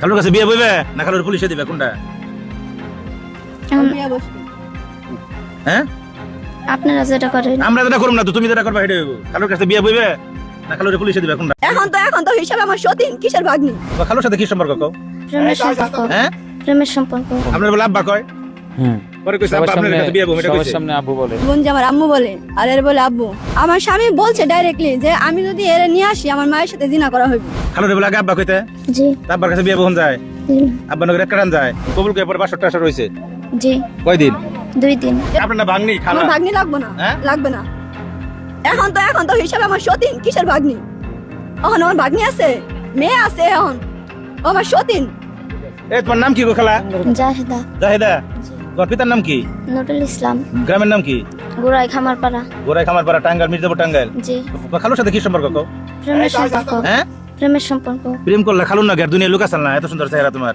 খালুর কাছে বিয়ে বইবে না খালুর পুলিশে দিবে কোনটা? হ্যাঁ আপনারা যেটা করেন আমরা যেটা করব না তো তুমি যেটা করবা হেডে হইব। খালুর কাছে বিয়ে বইবে না খালুর পুলিশে দিবে কোনটা? এখন তো হিসাবে আমার সতীন কিসের ভাগ্নি। তো খালুর সাথে কি সম্পর্ক কও? প্রেমের সম্পর্ক। হ্যাঁ প্রেমের সম্পর্ক। আপনার বলে আব্বা কয়? পরে কইছে আব্বা আপনার কাছে বিয়ে বইবে এটা সবার কইছে। সামনে আব্বু বলে। বোন যে আমার আম্মু বলে আর এর বলে আব্বু। আমার স্বামী বলছে ডাইরেক্টলি যে আমি যদি এর নিয়ে আসি আমার মায়ের সাথে জিনা করা হইবে। খালুর বলে আগে আব্বা কইতে জি আব্বার কাছে বিয়ে বহন যায় জি না। আব্বা নগরে কারণ যায় কবুল করে পরে 500 টাকা রইছে জি কয়দিন? 2 দিন। আপনার না ভাগ্নি খালা আমার ভাগ্নি লাগবে না হ্যাঁ? লাগবে না। এখন তো হিসাবে আমার সতীন কিসের ভাগ্নি। এখন আমার ভাগ্নি আছে মেয়ে আছে এখন ও আমার সতীন। এই তোমার নাম কি গো খালা? জাহেদা। জাহিদা। তোমার পিতার নাম কি? নুরুল ইসলাম। গ্রামের নাম কি? গুড়াই খামারপাড়া। গোরাই খামারপাড়া টাঙ্গাইল মির্জাপুর টাঙ্গাইল। জি তোমার খালুর সাথে কি সম্পর্ক কও? প্রেমের সম্পর্ক। হ্যাঁ প্রেমের সম্পর্ক। প্রেম করলে খালুর না গের দুনিয়া লুকাছাল না এত সুন্দর চেহারা তোমার।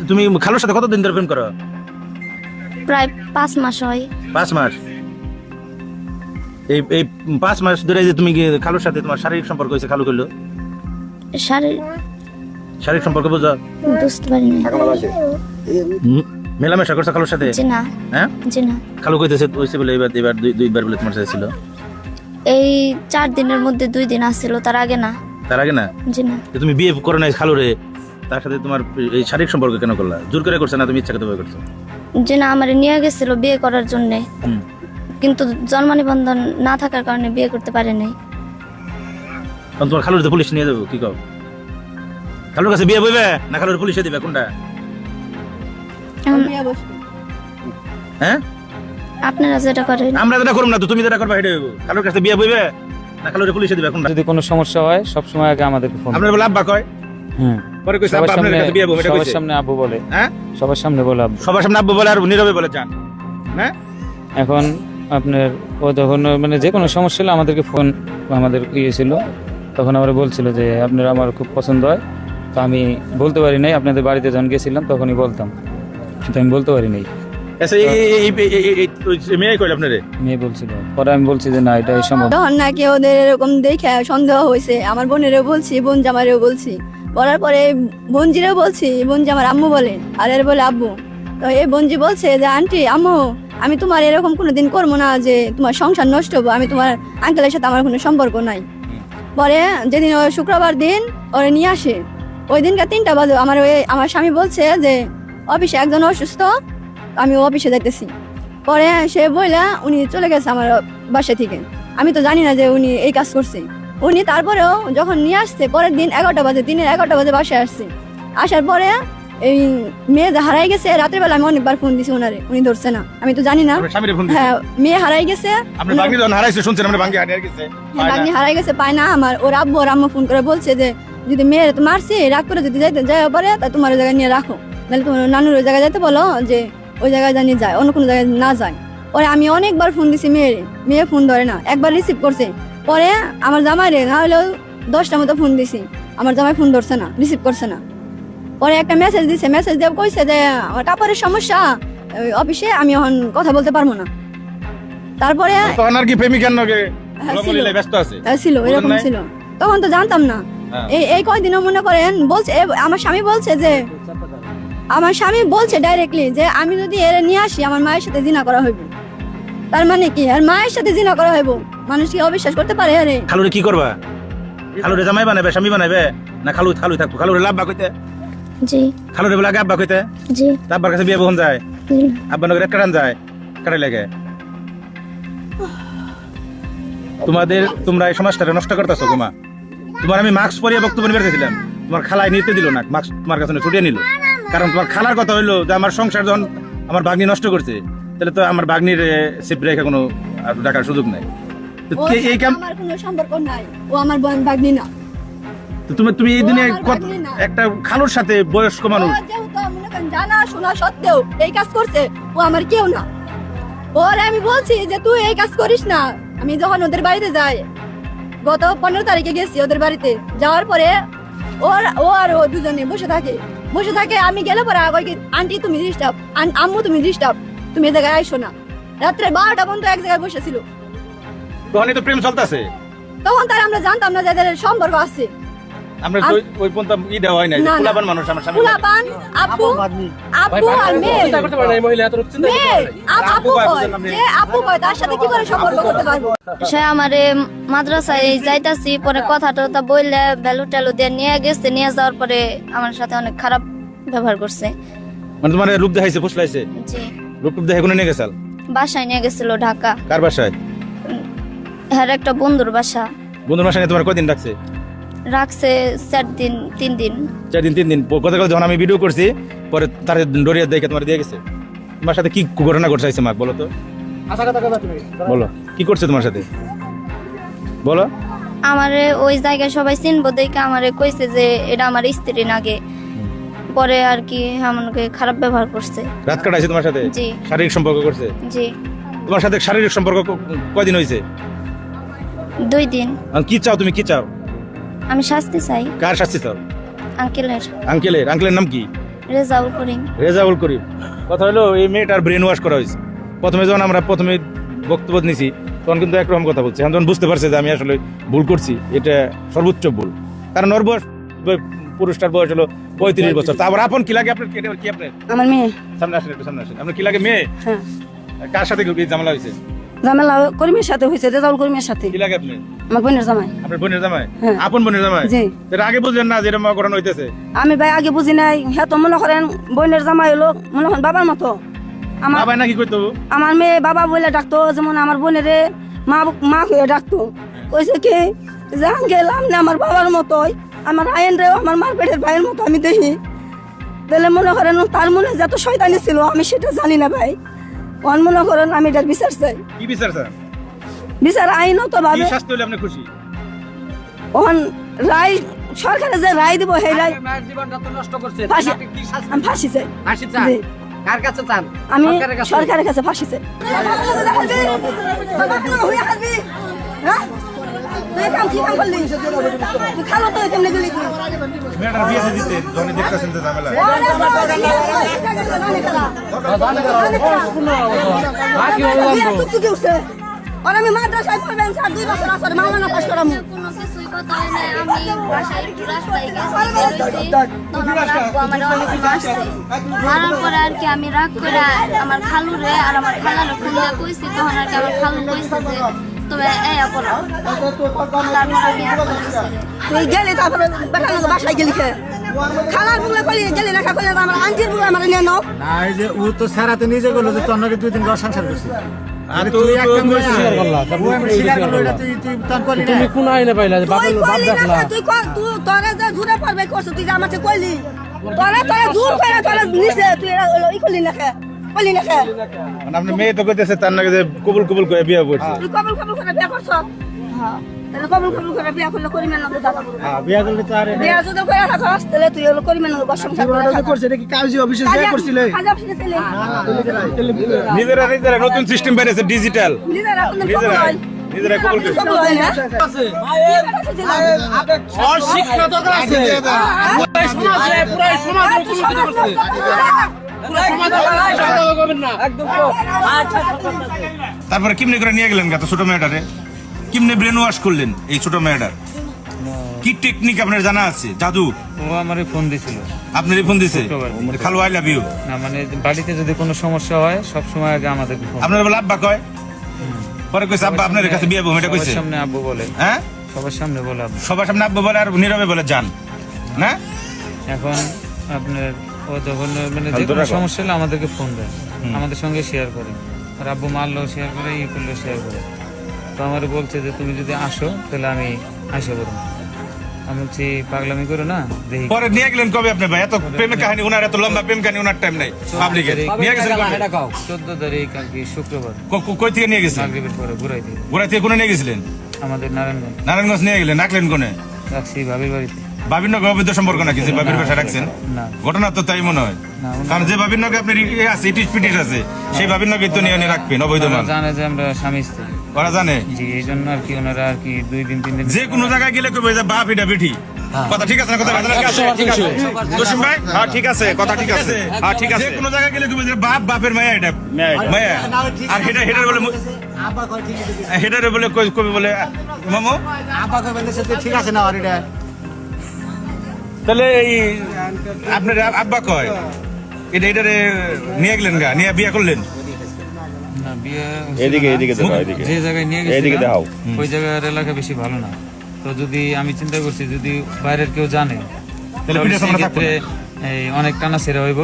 তুমি খালুর সাথে কতদিন ধরে প্রেম করো? প্রায় 5 মাস হয়। 5 মাস। এই 5 মাস ধরে যে তুমি খালুর সাথে তোমার শারীরিক সম্পর্ক হয়েছে খালু করলো শারীরিক সম্পর্ক বুঝো? বুঝতে পারি না। মেলামেশা করছো খালুর সাথে? জি না। হ্যাঁ জি না। খালু কইতেছে হইছে বলে এবার দুইবার বলে তোমার সাথে ছিল। এই 4 দিনের মধ্যে 2 দিন আসছিল, তার আগে না। তার আগে না? জি না। যে তুমি বিয়ে করো নাই খালুরে তার সাথে তোমার এই শারীরিক সম্পর্ক কেন করলা? জোর করে করছে না তুমি ইচ্ছা করে করছো? জি না, আমার নিয়ে গেছিল বিয়ে করার জন্য, কিন্তু জন্ম নিবন্ধন না থাকার কারণে বিয়ে করতে পারে নাই। তোমার খালুর তো পুলিশ নিয়ে যাবো কি কও? খালুর কাছে বিয়ে বইবে না খালুর পুলিশে দিবে কোনটা? হ্যাঁ আপনারা যেটা করেন আমরা যেটা করব না তো তুমি যেটা করবা হেডে হইব। খালুর কাছে বিয়ে বইবে না খালুর পুলিশে দিবে কোনটা? যদি কোনো সমস্যা হয় সব সময় আগে আমাদেরকে ফোন। আপনার বলে আব্বা কয়? পরে কইছে আব্বা আপনার কাছে বিয়ে বইবে এটা সবার কইছে। সামনে আব্বু বলে। হ্যাঁ সবার সামনে বলে আব্বু। সবার সামনে আব্বু বলে আর নীরবে বলে যান। হ্যাঁ এখন আপনার ও তখন মানে যে কোনো সমস্যা হলে আমাদেরকে ফোন আমাদের ছিল, তখন আমরা বলছিল যে আপনার আমার খুব পছন্দ হয়। তো আমি বলতে পারি নাই, আপনাদের বাড়িতে যখন গেছিলাম তখনই বলতাম, কিন্তু আমি বলতে পারি নাই। আচ্ছা এই মেয়ে কইল আপনারে? মেয়ে বলছিল, পরে আমি বলছি যে না এটা সম্ভব। তখন নাকি ওদের এরকম দেখে সন্দেহ হয়েছে। আমার বোনেরও বলছি, বোন জামারেও বলছি, বলার পরে বোনজিরেও বলছি, বোন জামার আম্মু বলে আর এর বলে আব্বু। তো এই বোনজি বলছে যে আন্টি আম্মু আমি তোমার এরকম কোনোদিন করবো না যে তোমার সংসার নষ্ট হবো, আমি তোমার আঙ্কেলের সাথে আমার কোনো সম্পর্ক নাই। পরে যেদিন ওই শুক্রবার দিন ওরে নিয়ে আসে, ওই দিনকে 3টা বাজে আমার স্বামী বলছে যে অফিসে একজন অসুস্থ, আমি অফিসে যাইতেছি। পরে সে বইলা উনি চলে গেছে আমার বাসা থেকে। আমি তো জানি না যে উনি এই কাজ করছে। উনি তারপরেও যখন নিয়ে আসছে পরের দিন 11টা বাজে, দিনের 11টা বাজে বাসায় আসছে। আসার পরে এই মেয়ে যে হারাই গেছে, রাতের বেলা আমি অনেকবার ফোন দিছি ওনারে, উনি ধরছে না। আমি তো জানি না। আপনার স্বামীরে ফোন দিছে? হ্যাঁ মেয়ে হারাই গেছে। আপনি ভাগ্নি যখন হারাইছে শুনছেন আমরা ভাগ্নি হারিয়ে গেছে। ভাগ্নি হারাই গেছে পায় না। আমার ওর আব্বু ওর আম্মু ফোন করে বলছে যে যদি মেয়ের তো মারছি রাগ করে যদি যাইতে যায় পারে তা তোমার ওই জায়গায় নিয়ে রাখো, নাহলে তোমার নানুর ওই জায়গায় যাইতে বলো যে ওই জায়গায় জানিয়ে যায়, অন্য কোনো জায়গায় না যায়। পরে আমি অনেকবার ফোন দিছি মেয়ে ফোন ধরে না, একবার রিসিভ করছে। পরে আমার জামাইরে না হলেও 10টা মতো ফোন দিছি, আমার জামাই ফোন ধরছে না, রিসিভ করছে না। পরে একটা মেসেজ দিছে, মেসেজ দিয়ে কইছে যে আমার কাপড়ের সমস্যা অফিসে, আমি এখন কথা বলতে পারবো না। তারপরে তখন আর কি প্রেমিকার নগে হ্যাঁ, লমলিলে ব্যস্ত আছে? ছিল এরকম ছিল, তখন তো জানতাম না। হ্যাঁ। এই কয়দিনও মনে করেন বলছে আমার স্বামী বলছে ডাইরেক্টলি যে আমি যদি এর নিয়ে আসি আমার মায়ের সাথে জিনা করা হইব। তার মানে কি আর মায়ের সাথে জিনা করা হইব? মানুষ কি অবিশ্বাস করতে পারে? আরে খালুরে কি করবা? খালুরে জামাই বানাবে স্বামী বানাবে না খালু থাকবো? খালুরে লাভ কইতে? জি খালুরে বলে আগে আব্বা কইতে জি আব্বার কাছে বিয়ে বহন যায় জি না। আব্বা নগরে কারণ যায় কারে লাগে? তোমরা এই সমাজটারে নষ্ট করতেছো। তোমার আমি মাস্ক পরিয়ে বক্তব্য নিয়ে বেরোতেছিলাম, তোমার খালায় নিতে দিল না, মাস্ক তোমার কাছে ছুটিয়ে নিল। কারণ তোমার খালার কথা হইলো যে আমার সংসার যখন আমার ভাগ্নি নষ্ট করছে, তাহলে তো আমার ভাগ্নির সেফ রেখে কোনো টাকার সুযোগ নাই। তো ওর এই সাথে কাম আমার কোনো সম্পর্ক নাই, ও আমার ভাগ্নি না। তো তুমি এই দুনিয়ায় আমার ভাগ্নি না। একটা খালুর সাথে বয়স্ক মানুষ, ও যেহেতু মনে করেন জানা শোনা সত্ত্বেও এই কাজ করছে, ও আমার কেউ না। ওর আমি বলছি যে তুই এই কাজ করিস না। আমি যখন ওদের বাড়িতে যাই, গত 15 তারিখে গেছি ওদের বাড়িতে, যাওয়ার পরে ও আর ও দুজনে বসে থাকে। আমি গেলে পরে আন্টি তুমি ডিস্টার্ব, আম্মু তুমি ডিস্টার্ব, তুমি এই জায়গায় আইসো না। রাত্রে 12টা পর্যন্ত এক জায়গায় বসেছিল। তখনই তো প্রেম চলতেছে। তখন তার আমরা জানতাম না যে এদের সম্পর্ক আছে। আমরা ওই পন্থা ই দেওয়া হয় না না, না। পোলাপান মানুষ আমার সামনে পোলাপান আপু আর মেয়ে মেয়ে আপু কয় যে আপু কয় তার সাথে কি করে সম্পর্ক করতে পারবো? সে আমারে মাদ্রাসায় যাইতাছি, পরে কথা টথা বললে ভ্যালু ট্যালু দিয়ে নিয়ে গেছে, নিয়ে যাওয়ার পরে আমার সাথে অনেক খারাপ ব্যবহার করছে। মানে তোমার রূপ দেখাইছে ফুসলাইছে জি, রূপ দেখে কোনো নিয়ে গেছাল বাসায় নিয়ে গেছিল ঢাকা। কার বাসায়? হ্যাঁ, একটা বন্ধুর বাসা। বন্ধুর বাসায় নিয়ে তোমার কয়দিন রাখছে? রাখছে 4 দিন 3 দিন। 4 দিন 3 দিন গতকাল যখন আমি ভিডিও করছি পরে তার ডরিয়া দেখে তোমার দিয়ে গেছে। তোমার সাথে কি ঘটনা ঘটছে মা বলো তো, বলো কি করছে তোমার সাথে বলো। আমারে ওই জায়গায় সবাই চিনবো দেখে আমারে কইছে যে এটা আমার স্ত্রী নাগে। পরে আর কি আমাকে খারাপ ব্যবহার করছে। রাত কাটাইছে তোমার সাথে? জি। শারীরিক সম্পর্ক করছে? জি। তোমার সাথে শারীরিক সম্পর্ক কয়দিন হয়েছে? 2 দিন। আর কি চাও তুমি, কি চাও? আমি শাস্তি চাই কার শাস্তি চাও? আঙ্কেলের। আঙ্কেলের নাম কি? রেজাউল করিম। রেজাউল করিম। কথা হলো এই মেয়েটার ব্রেন ওয়াশ করা হয়েছে। প্রথমে যখন আমরা বক্তব্য নিছি তখন কিন্তু একরকম কথা বলছি, আমি যখন বুঝতে পারছি যে আমি আসলে ভুল করছি, এটা সর্বোচ্চ ভুল। কারণ ওর বয়স, পুরুষটার বয়স হলো 35 বছর। তা আবার আপন কি লাগে আপনার? কি আপনার? আমার মেয়ে। সামনে আসেন, একটু সামনে আসেন। আপনার কি লাগে? মেয়ে? হ্যাঁ। কার সাথে কি ঝামেলা হয়েছে? জামাল কর্মীর সাথে হয়েছে, রেজাউল কর্মীর সাথে। কি লাগে আপনার? আমার বোনের জামাই। আপনার বোনের জামাই? হ্যাঁ। আপন বোনের জামাই? জি। এর আগে বুঝলেন না যে এরকম ঘটনা হইতেছে? আমি ভাই আগে বুঝি নাই, হ্যাঁ তো মনে করেন বোনের জামাই হলো মনে করেন বাবার মতো। আমার বাবা না কি করতো? আমার মেয়ে বাবা বলে ডাকতো, যেমন আমার বোনের মা হয়ে ডাকতো। কইছে কি যে গেলাম না আমার বাবার মতোই, আমার আইন রেও আমার মার পেটের ভাইয়ের মতো আমি দেখি। তাহলে মনে করেন তার মনে যত শয়তানি ছিল আমি সেটা জানি না ভাই। ওর মনে করেন আমি এটার বিচার চাই। কি বিচার স্যার? বিচার আইনত কি ভাবে শাস্তি হলে আপনি খুশি? ওখান রায় সরকারে যে রায় দিব সেই রায় ফাঁসি, আমি ফাঁসি চাই। জি। আমি সরকারের কাছে ফাঁসি চাই। মেয়েটার বিয়ে দিতে ধনী দেখতেছেন তো ঝামেলা। আমি মাদ্রাসায় পড়বেন 2 বছর আসলে মাওলানা পাস করামু। কোনো কিছুই কথা হয় না। আমি বাসায় একটু রাস্তায় গেছি, তখন আমার আব্বু আমার অনেক মারছে। মারার পরে আর কি আমি রাগ করে আমার খালুরে আর আমার খালারে ফোন দিয়ে কইছি। তখন আর কি আমার খালু কইছে যে তুমি পড়ো। তারপর আমি তুই গেলি তারপরে বেটানোর বাসায় গেলি খে খালার বুগলে কলি গেলি না খালি আমার আন্টির বুগলে আমার নিয়ে নাও না। এই যে ও তো সারাতে নিজে বললো যে তোর নাকি 2 দিন ঘর সংসার করছিস। আর তুই একটা তুমি কোন আইনে পাইলা যে বাপ দেখলা? তুই তোরে যে জুরে পড়বে করছ তুই আমাকে কইলি তোরে জুর করে তোরে নিছে তুই ই কইলি না খে কইলি না খে। মানে আপনি মেয়ে তো কইতেছে তার নাকি যে কবুল করে বিয়ে করছে। তুই কবুল করে বিয়ে করছ? হ্যাঁ। তাহলে কবুল করে বিয়ে করলে করি মেন না তো দাদা বলবে। হ্যাঁ, বিয়া করলে তো আর বিয়ে যদি করে থাকস তাহলে তুই হলো করি মেন না বসম সাথে করছে নাকি কাজী অফিসে যাই করছিলে? কাজ অফিসে ছিলে নিজেরা নতুন সিস্টেম বেরিয়েছে ডিজিটাল। নিজেরা কবুল করে কবুল হয় না। অশিক্ষিত আছে পুরো সমাজে মুখোমুখি করছে। তারপরে কিমনে করে নিয়ে গেলেন এত ছোট মেয়েটারে? কিমনে ব্রেন ওয়াশ করলেন এই ছোট মেয়েটার? কি টেকনিক আপনার জানা আছে? জাদু? ও আমারে ফোন দিছিল। আপনারই ফোন দিছে? খালু আই লাভ ইউ। না মানে বাড়িতে যদি কোনো সমস্যা হয় সব সময় আগে আমাদেরকে ফোন। আপনার বলে আব্বা কয়? পরে কইছে আব্বা আপনার কাছে বিয়ে বউ, এটা কইছে? সবার সামনে আব্বু বলে। হ্যাঁ, সবার সামনে বলে আব্বু। সবার সামনে আব্বু বলে আর নীরবে বলে জান না। এখন আপনার ও যখন মানে যে কোনো সমস্যা হলে আমাদেরকে ফোন দেয়, আমাদের সঙ্গে শেয়ার করে। আর আব্বু মারলেও শেয়ার করে, ই করলেও শেয়ার করে। তো আমার বলছে যে তুমি যদি আসো তাহলে আমি আসে করবো। আমি বলছি পাগলামি করো না, দেখি। পরে নিয়ে গেলেন কবে আপনি ভাই? এত প্রেমের কাহিনী উনার, এত লম্বা প্রেম কাহিনী উনার টাইম নাই পাবলিকের। নিয়ে গেছেন কবে? 14 তারিখ আর কি শুক্রবার কই থেকে নিয়ে গেছেন? মাগরিবের পরে ঘুরাই দিই। গোড়া থেকে কোনে নিয়ে গেছিলেন? আমাদের নারায়ণগঞ্জ নিয়ে গেলেন। রাখলেন কোনে? রাখছি ভাবির বাড়িতে। বাবির নগে অবৈধ সম্পর্ক নাকি যে বাবির বাসা রাখছেন? না ঘটনা তো তাই মনে হয়। না, কারণ যে বাবির নগে আপনার আছে ইটিস পিটিস আছে, সেই বাবির নগে তো নিয়ে রাখবেন অবৈধ ওরা মান। জানে যে আমরা স্বামী স্ত্রী। ওরা জানে? জি, এই জন্য আর কি ওনারা আর কি 2 দিন 3 দিন যে কোনো জায়গায় গেলে কবে যে বাপ এটা বেটি, কথা ঠিক আছে না? কথা ঠিক আছে জসিম ভাই? হ্যাঁ ঠিক আছে, কথা ঠিক আছে। হ্যাঁ ঠিক আছে, যে কোনো জায়গায় গেলে কবে যে বাপ বাপের মায়া এটা মায়া। আর হেটার বলে আব্বা কয় ঠিক আছে, হেটারে বলে কবে বলে মামু আব্বা কয় বলে ঠিক আছে না। আর এটা তাহলে এই আপনার আব্বা কয় এটারে নিয়ে গেলেন গা, নিয়ে বিয়ে করলেন? না বিয়ে এদিকে দেখো, এদিকে যে জায়গায় নিয়ে এদিকে গেছিলাম দেখাও। ওই জায়গার এলাকা বেশি ভালো না। তো যদি আমি চিন্তা করছি যদি বাইরের কেউ জানে তাহলে পিঠে সামনে থাকবো সেক্ষেত্রে এই অনেক টানা ছেড়ে হইব,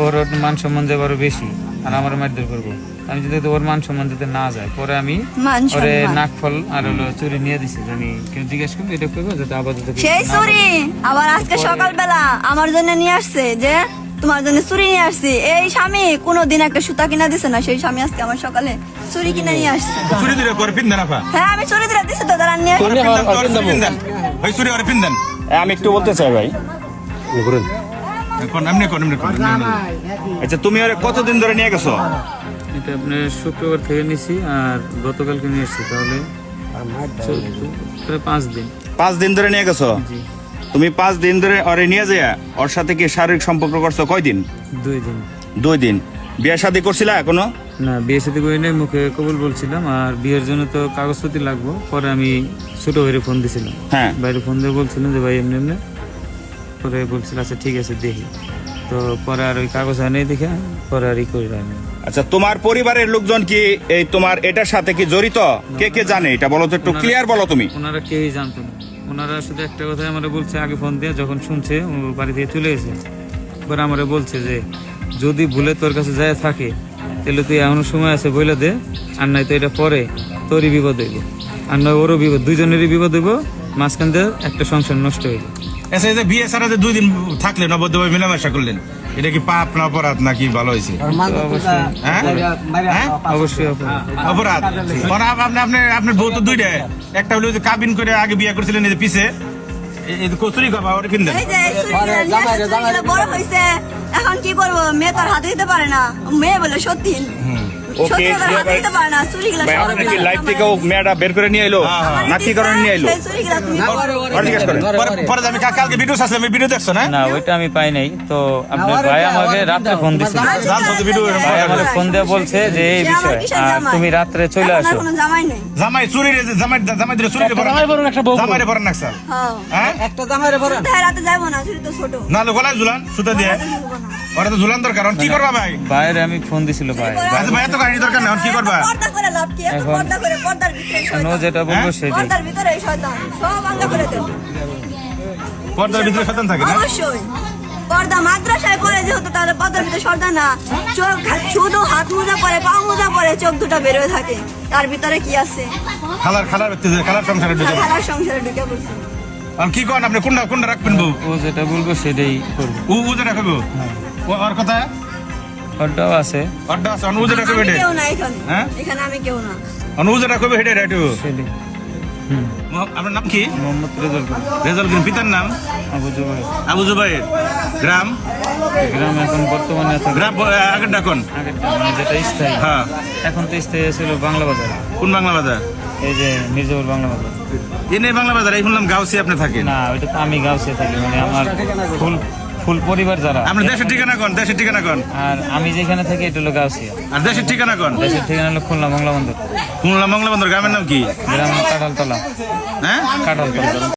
ওর মান সম্মান যাবে আরো বেশি, আর আমার মারধর করবো। আমি যদি ওর মান সম্মান যাতে না যায়, পরে আমি মান ওরে সম্মান। নাক ফল আর হলো চুরি নিয়ে দিছি, জানি কেউ জিজ্ঞেস করবে এটা করবো যাতে আপাতত কেউ সেই না চুরি আবার আজকে সকালবেলা আমার জন্য নিয়ে আসছে যে তোমার জন্য চুরি নিয়ে আসছি। এই স্বামী কোনোদিন একটা সুতা কিনা দিছে না, সেই স্বামী আজকে আমার সকালে চুরি কিনে নিয়ে আসছে। চুরি দিলে করে পিন দেন আপা, হ্যাঁ আমি চুরি দিলে দিছি তো তারা নিয়ে আসছে। পিন দেন ভাই, চুরি করে পিন দেন। আমি একটু বলতে চাই ভাই, কোন এমনি কোন আচ্ছা তুমি ওরে কতদিন ধরে নিয়ে গেছো? এটা আপনার শুক্রবার থেকে নিছি আর গতকালকে নিয়ে এসছি, তাহলে প্রায় 5 দিন। 5 দিন ধরে নিয়ে গেছো? জি তুমি 5 দিন ধরে ওরে নিয়ে যায় ওর সাথে কি শারীরিক সম্পর্ক করছো কয়দিন? 2 দিন। 2 দিন। বিয়ে শাদী করছিলা এখনো? না বিয়ে সাথে করি নাই, মুখে কবুল বলছিলাম। আর বিয়ের জন্য তো কাগজপত্র লাগবো। পরে আমি ছোট ভাইয়ের ফোন দিছিলাম, হ্যাঁ। বাইরে ফোন দিয়ে বলছিলাম যে ভাই এমনি এমনি, পরে বলছিল আচ্ছা ঠিক আছে দেখি। তো পরে আর ওই কাগজ হয় নাই দেখে পরে আর ই করি আমি। আচ্ছা তোমার পরিবারের লোকজন কি এই তোমার এটার সাথে কি জড়িত? কে কে জানে এটা বলো তো, একটু ক্লিয়ার বলো তুমি। ওনারা কেউই জানতো না। ওনারা শুধু একটা কথাই আমরা বলছে আগে ফোন দিয়ে, যখন শুনছে ও বাড়ি থেকে চলে গেছে, পরে আমরা বলছে যে যদি ভুলে তোর কাছে যায় থাকে তাহলে তুই এখনো সময় আছে বইলে দে, আর নাই তো এটা পরে তোরই বিপদ হইব, আর নয় ওরও বিপদ, দুইজনেরই বিপদ হইব, মাঝখান দিয়ে একটা সংসার নষ্ট হইব। এসে যে বিয়ে ছাড়া যে 2 দিন থাকলেন নবদ্বীপে মেলামেশা করলেন, এটা কি পাপ না অপরাধ নাকি ভালো হয়েছে? অবশ্যই হ্যাঁ হ্যাঁ অবশ্যই অপরাধ। অপরাধ। আপনার বউ তো 2টা, একটা হলো যে কাবিন করে আগে বিয়ে করছিলেন, এই যে পিছে এই যে কচুরি খাবা ওরে পিন দেন। এই যে এই চুরিগুলো নিয়ে আসছে, চুরিগুলো বড় হয়েছে, এখন কি করবো? মেয়ে তার হাতে দিতে পারে না, মেয়ে বলে সত্যি ওকে তার হাতে দিতে পারে না চুরিগুলো। ভাই আপনি কি লাইফ থেকে মেয়েটা বের করে নিয়ে এলো না কি কারণে নিয়ে এলো? সেই চুরিগুলো তুমি ওর জিজ্ঞেস করেন। পরে আমি কালকে ভিডিও আছে, আমি ভিডিও দেখছো না? না ওইটা আমি পাই নাই। তো আপনার ভাই আমাকে রাত্রে ফোন দিছিল, জানছো তো ভিডিও ভাই আমাকে ফোন দিয়ে বলছে যে এই বিষয়, আর তুমি রাত্রে চলে এখন আর আসো। কোনো জামাই নেই। জামাই চুরি জামাই দিলে চুরি জামাইরে পরে নাকছা, হ্যাঁ হ্যাঁ কোথায় রাতে যাবো না, চুরি তো ছোট। না লো গলায় ঝুলান সুতা দিয়ে, ওরা তো ঝুলান দরকার। কি করবা ভাই? বাইরে আমি ফোন দিছিল ভাই, আচ্ছা ভাই এত কাহিনী দরকার নেই, কি করবা? পর্দা করে লাভ কি? এখন এখন- পর্দা করে পর্দার ভিতরে ও যেটা বলবো সেটাই। পর্দার ভিতরে শয়তান সব বন্ধ করে দেন। পর্দার ভিতরে শয়তান থাকে না? অবশ্যই পর্দা মাদ্রাসায় পড়ে যেহেতু তাহলে পর্দার ভিতরে শয়তান না, চোখ শুধু হাত মোজা পরে পা মোজা পরে চোখ দুটো বেরোয় থাকে, তার ভিতরে কি আছে? খালার সংসারে ঢুকে খেলার সংসারে ঢুকে পড়ছে। আর কি করেন আপনি? কোনটা রাখবেন বউ? ও যেটা বলবো সেটাই করবো। ও যেটা খাবো ওর কথা ওটাও আছে ওরটা আছে, ও যেটা খাবে আমি হেঁটে, কেউ না এখানে, হ্যাঁ এখানে আমি কেউ না। ও যেটা খাবে হেঁটে একটু। সেটাই। আপনার নাম কি? মোহাম্মদ রেজাল করিম, রেজাল করিম। পিতার নাম? আবু জুবাইর। আবু জুবাইর। গ্রাম? গ্রাম এখন বর্তমানে আছে গ্রাম আগের ডাকন? আগেরটা মানে যেটা স্থায়ী, হ্যাঁ। এখন তো স্থায়ী ছিল বাংলা বাজার, কোন বাংলা বাজার? এই যে মির্জাপুর বাংলা বাজার। এনে বাংলা বাজার, এই শুনলাম গাউসি আপনি থাকেন। না ওইটা তো আমি গাউসে থাকি, মানে আমার ফুল পরিবার যারা। আপনি দেশের ঠিকানা কোন? দেশের ঠিকানা কোন? আর আমি যেখানে থাকি এটা হলো গাউসিয়া, আর দেশের ঠিকানা কোন? দেশের ঠিকানা হলো খুলনা বাংলা বন্দর, খুলনা মংলা বন্দর। গ্রামের নাম কি? গ্রাম কাঁঠালতলা। হ্যাঁ কাঁঠালতলা।